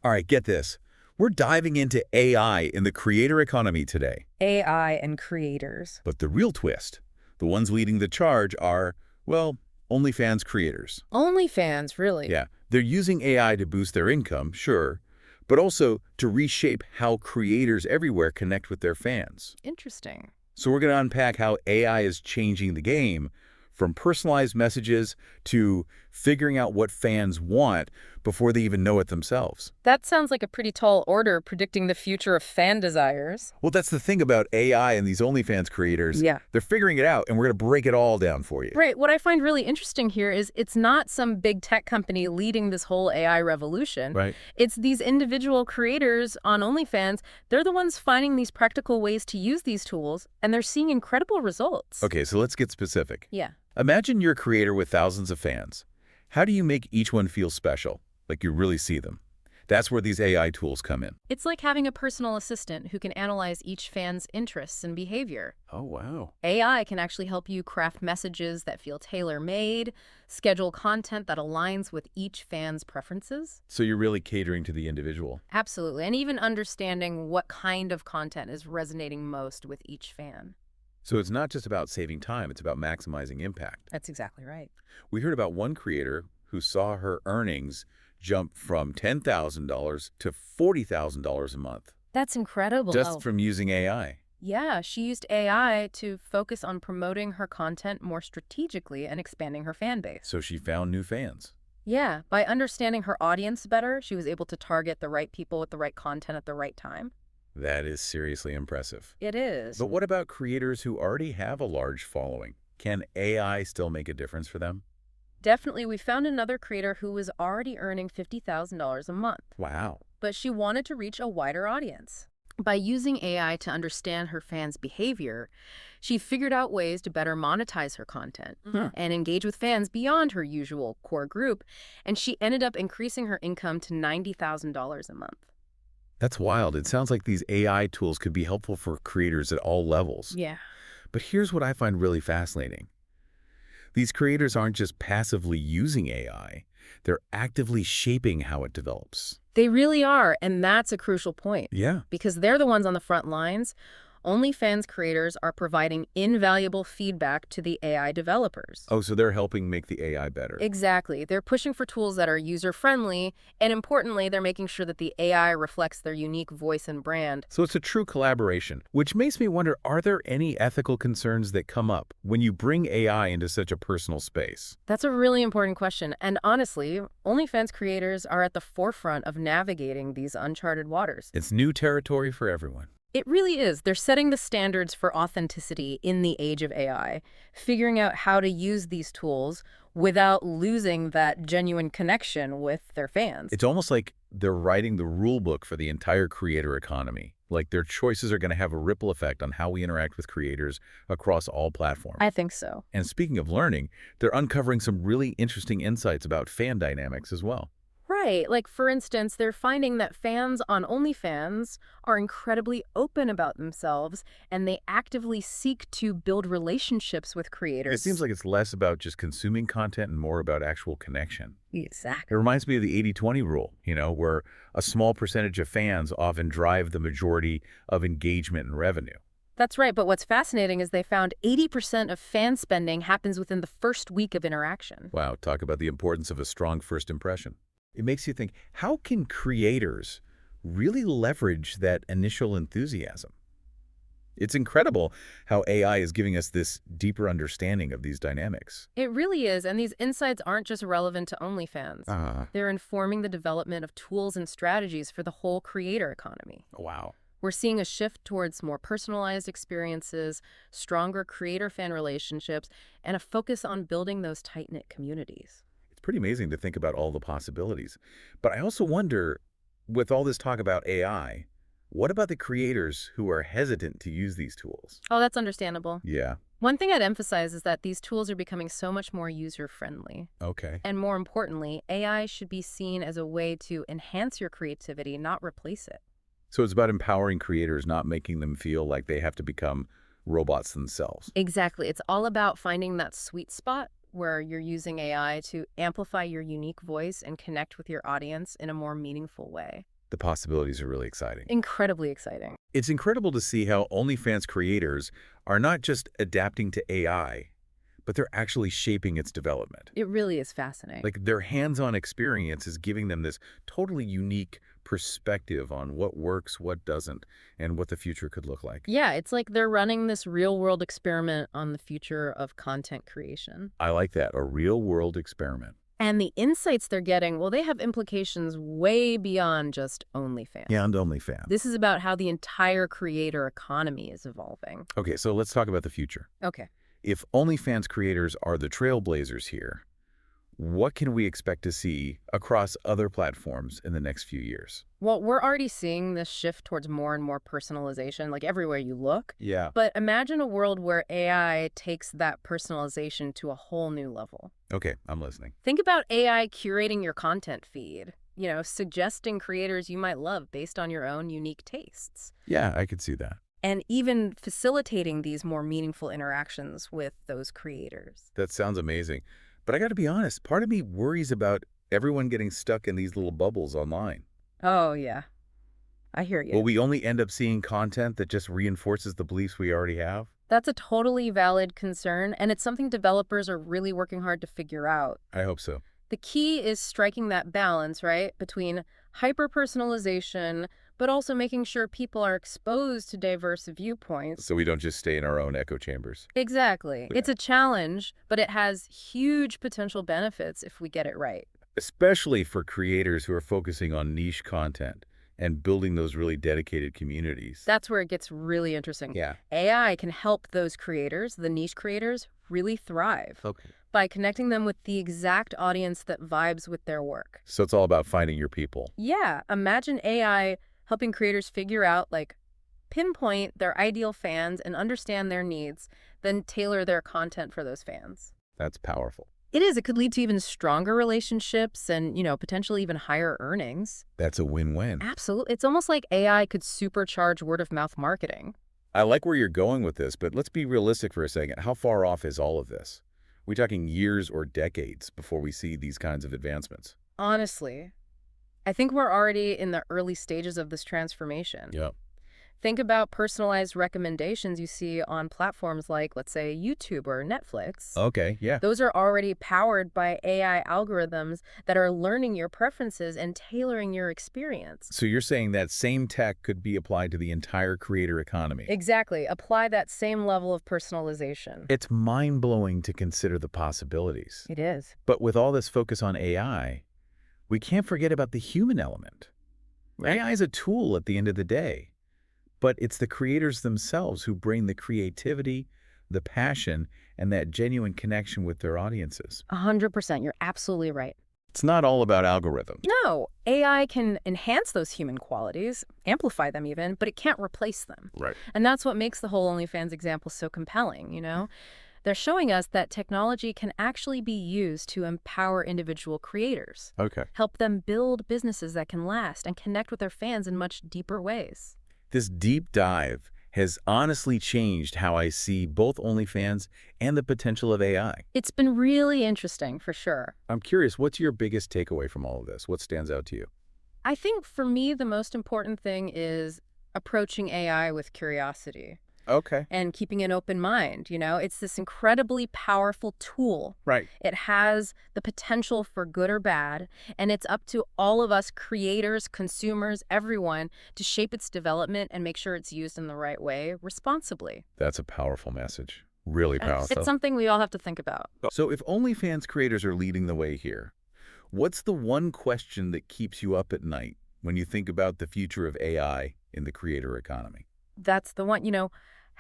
All right, get this. We're diving into AI in the creator economy today. AI and creators. But the real twist, the ones leading the charge are, well, OnlyFans creators. OnlyFans, really? Yeah, they're using AI to boost their income, sure, but also to reshape how creators everywhere connect with their fans. Interesting. So we're going to unpack how AI is changing the game, from personalized messages to figuring out what fans want before they even know it themselves. That sounds like a pretty tall order predicting the future of fan desires. Well, that's the thing about AI and these OnlyFans creators. Yeah. They're figuring it out, and we're going to break it all down for you. Right. What I find really interesting here is it's not some big tech company leading this whole AI revolution. Right. It's these individual creators on OnlyFans. They're the ones finding these practical ways to use these tools, and they're seeing incredible results. Okay, so let's get specific. Yeah. Imagine you're a creator with thousands of fans. How do you make each one feel special, like you really see them? That's where these AI tools come in. It's like having a personal assistant who can analyze each fan's interests and behavior. Oh, wow. AI can actually help you craft messages that feel tailor-made, schedule content that aligns with each fan's preferences. So you're really catering to the individual. Absolutely, and even understanding what kind of content is resonating most with each fan. So it's not just about saving time, it's about maximizing impact. That's exactly right. We heard about one creator who saw her earnings jump from $10,000 to $40,000 a month That's incredible. just from using AI. Yeah, she used AI to focus on promoting her content more strategically and expanding her fan base. So she found new fans. Yeah, by understanding her audience better, she was able to target the right people with the right content at the right time. That is seriously impressive. It is. But what about creators who already have a large following? Can AI still make a difference for them? Definitely, we found another creator who was already earning $50,000 a month, Wow. but she wanted to reach a wider audience. By using AI to understand her fans' behavior, she figured out ways to better monetize her content and engage with fans beyond her usual core group, and she ended up increasing her income to $90,000 a month. That's wild. It sounds like these AI tools could be helpful for creators at all levels. Yeah. But here's what I find really fascinating. These creators aren't just passively using AI, they're actively shaping how it develops. They really are, and that's a crucial point. Yeah. Because they're the ones on the front lines. OnlyFans creators are providing invaluable feedback to the AI developers. Oh, so they're helping make the AI better. Exactly. They're pushing for tools that are user-friendly, and importantly, they're making sure that the AI reflects their unique voice and brand. So it's a true collaboration, which makes me wonder, are there any ethical concerns that come up when you bring AI into such a personal space? That's a really important question, and honestly, OnlyFans creators are at the forefront of navigating these uncharted waters. It's new territory for everyone. It really is. They're setting the standards for authenticity in the age of AI, figuring out how to use these tools without losing that genuine connection with their fans. It's almost like they're writing the rule book for the entire creator economy. Like their choices are going to have a ripple effect on how we interact with creators across all platforms. I think so. And speaking of learning, they're uncovering some really interesting insights about fan dynamics as well. Right. Like, for instance, they're finding that fans on OnlyFans are incredibly open about themselves, and they actively seek to build relationships with creators. It seems like it's less about just consuming content and more about actual connection. It Exactly. reminds me of the 80-20 rule, where a small percentage of fans often drive the majority of engagement and revenue. That's right. But what's fascinating is they found 80% of fan spending happens within the first week of interaction. Wow, talk about the importance of a strong first impression. It makes you think, how can creators really leverage that initial enthusiasm? It's incredible how AI is giving us this deeper understanding of these dynamics. It really is, and these insights aren't just relevant to OnlyFans. They're informing the development of tools and strategies for the whole creator economy. Wow. We're seeing a shift towards more personalized experiences, stronger creator-fan relationships, and a focus on building those tight-knit communities. It's pretty amazing to think about all the possibilities. But I also wonder, with all this talk about AI, what about the creators who are hesitant to use these tools? Oh, that's understandable. Yeah. One thing I'd emphasize is that these tools are becoming so much more user-friendly. Okay. And more importantly, AI should be seen as a way to enhance your creativity, not replace it. So it's about empowering creators, not making them feel like they have to become robots themselves. Exactly. It's all about finding that sweet spot where you're using AI to amplify your unique voice and connect with your audience in a more meaningful way. The possibilities are really exciting. Incredibly exciting. It's incredible to see how OnlyFans creators are not just adapting to AI, but they're actually shaping its development. It really is fascinating. Like their hands-on experience is giving them this totally unique perspective on what works, what doesn't, and what the future could look like. Yeah, it's like they're running this real-world experiment on the future of content creation. I like that, a real-world experiment. And the insights they're getting, well, they have implications way beyond just OnlyFans. Beyond OnlyFans. This is about how the entire creator economy is evolving. Okay, so let's talk about the future. Okay. If OnlyFans creators are the trailblazers here, what can we expect to see across other platforms in the next few years? Well, we're already seeing this shift towards more and more personalization, like everywhere you look. Yeah. But imagine a world where AI takes that personalization to a whole new level. Okay, I'm listening. Think about AI curating your content feed, suggesting creators you might love based on your own unique tastes. Yeah, I could see that. And even facilitating these more meaningful interactions with those creators. That sounds amazing. But I got to be honest, part of me worries about everyone getting stuck in these little bubbles online. Oh, yeah. I hear you. Will we only end up seeing content that just reinforces the beliefs we already have? That's a totally valid concern, and it's something developers are really working hard to figure out. I hope so. The key is striking that balance, right, between hyper-personalization, but also making sure people are exposed to diverse viewpoints. So we don't just stay in our own echo chambers. Exactly. Yeah. It's a challenge, but it has huge potential benefits if we get it right. Especially for creators who are focusing on niche content and building those really dedicated communities. That's where it gets really interesting. Yeah. AI can help those creators, the niche creators, really thrive Okay. by connecting them with the exact audience that vibes with their work. So it's all about finding your people. Yeah, imagine AI helping creators figure out, pinpoint their ideal fans and understand their needs, then tailor their content for those fans. That's powerful. It is. It could lead to even stronger relationships and, potentially even higher earnings. That's a win-win. Absolutely. It's almost like AI could supercharge word-of-mouth marketing. I like where you're going with this, but let's be realistic for a second. How far off is all of this? We're talking years or decades before we see these kinds of advancements. Honestly, I think we're already in the early stages of this transformation. Yeah. Think about personalized recommendations you see on platforms like, let's say, YouTube or Netflix. Okay, yeah. Those are already powered by AI algorithms that are learning your preferences and tailoring your experience. So you're saying that same tech could be applied to the entire creator economy. Exactly. Apply that same level of personalization. It's mind-blowing to consider the possibilities. It is. But with all this focus on AI, we can't forget about the human element. AI is a tool at the end of the day, but it's the creators themselves who bring the creativity, the passion, and that genuine connection with their audiences. 100%. You're absolutely right. It's not all about algorithms. No, AI can enhance those human qualities, amplify them even, but it can't replace them. Right. And that's what makes the whole OnlyFans example so compelling, They're showing us that technology can actually be used to empower individual creators, Okay. help them build businesses that can last, and connect with their fans in much deeper ways. This deep dive has honestly changed how I see both OnlyFans and the potential of AI. It's been really interesting, for sure. I'm curious, what's your biggest takeaway from all of this? What stands out to you? I think for me, the most important thing is approaching AI with curiosity. Okay. And keeping an open mind, It's this incredibly powerful tool. Right. It has the potential for good or bad, and it's up to all of us creators, consumers, everyone, to shape its development and make sure it's used in the right way responsibly. That's a powerful message. Really powerful. It's something we all have to think about. So if OnlyFans creators are leading the way here, what's the one question that keeps you up at night when you think about the future of AI in the creator economy? That's the one,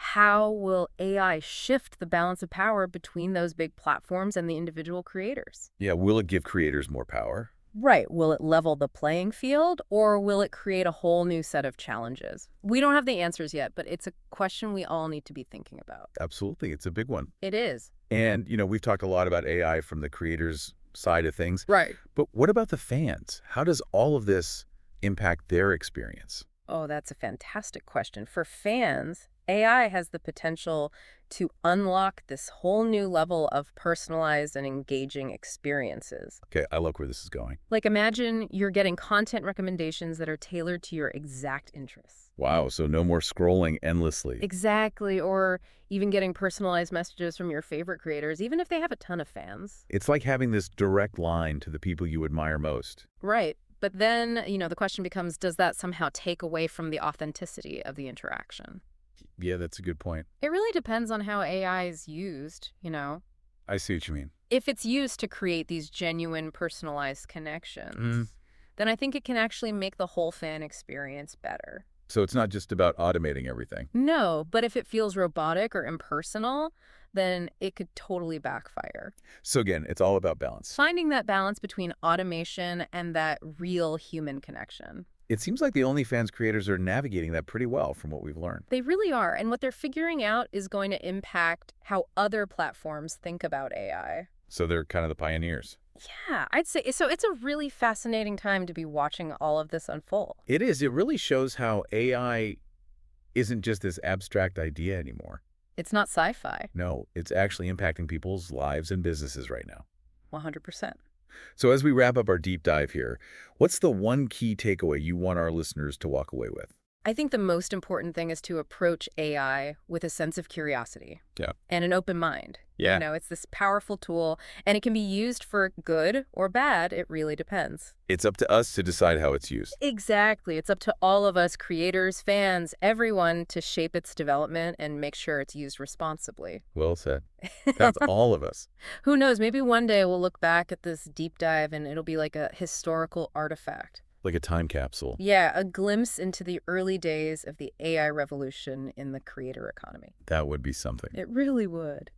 how will AI shift the balance of power between those big platforms and the individual creators? Yeah, will it give creators more power? Right. Will it level the playing field, or will it create a whole new set of challenges? We don't have the answers yet, but it's a question we all need to be thinking about. Absolutely. It's a big one. It is. And, we've talked a lot about AI from the creators' side of things. Right. But what about the fans? How does all of this impact their experience? Oh, that's a fantastic question. For fans, AI has the potential to unlock this whole new level of personalized and engaging experiences. Okay, I like where this is going. Like imagine you're getting content recommendations that are tailored to your exact interests. Wow, so no more scrolling endlessly. Exactly, or even getting personalized messages from your favorite creators, even if they have a ton of fans. It's like having this direct line to the people you admire most. Right. But then, the question becomes, does that somehow take away from the authenticity of the interaction? Yeah, that's a good point. It really depends on how AI is used. I see what you mean. If it's used to create these genuine, personalized Mm. connections, then I think it can actually make the whole fan experience better. So it's not just about automating everything. No, but if it feels robotic or impersonal, then it could totally backfire. So again, it's all about balance. Finding that balance between automation and that real human connection. It seems like the OnlyFans creators are navigating that pretty well from what we've learned. They really are, and what they're figuring out is going to impact how other platforms think about AI. So they're kind of the pioneers. Yeah, I'd say so. It's a really fascinating time to be watching all of this unfold. It is. It really shows how AI isn't just this abstract idea anymore. It's not sci-fi, No, it's actually impacting people's lives and businesses right now. 100%. So as we wrap up our deep dive here, what's the one key takeaway you want our listeners to walk away with? I think the most important thing is to approach AI with a sense of curiosity Yeah. and an open mind. Yeah. It's this powerful tool, and it can be used for good or bad. It really depends. It's up to us to decide how it's used. Exactly. It's up to all of us, creators, fans, everyone, to shape its development and make sure it's used responsibly. Well said. That's all of us. Who knows? Maybe one day we'll look back at this deep dive and it'll be like a historical artifact. Like a time capsule. Yeah, a glimpse into the early days of the AI revolution in the creator economy. That would be something. It really would.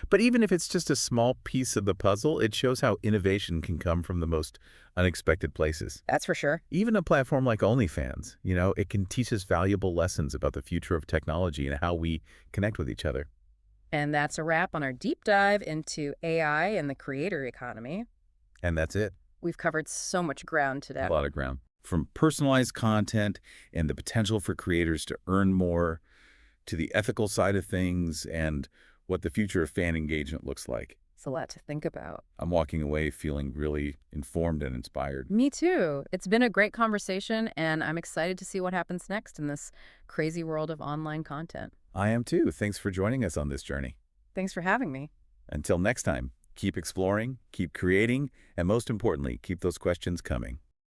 But even if it's just a small piece of the puzzle, it shows how innovation can come from the most unexpected places. That's for sure. Even a platform like OnlyFans, it can teach us valuable lessons about the future of technology and how we connect with each other. And that's a wrap on our deep dive into AI and the creator economy. And that's it. We've covered so much ground today. A lot of ground. From personalized content and the potential for creators to earn more, to the ethical side of things and what the future of fan engagement looks like. It's a lot to think about. I'm walking away feeling really informed and inspired. Me too. It's been a great conversation, and I'm excited to see what happens next in this crazy world of online content. I am too. Thanks for joining us on this journey. Thanks for having me. Until next time, keep exploring, keep creating, and most importantly, keep those questions coming.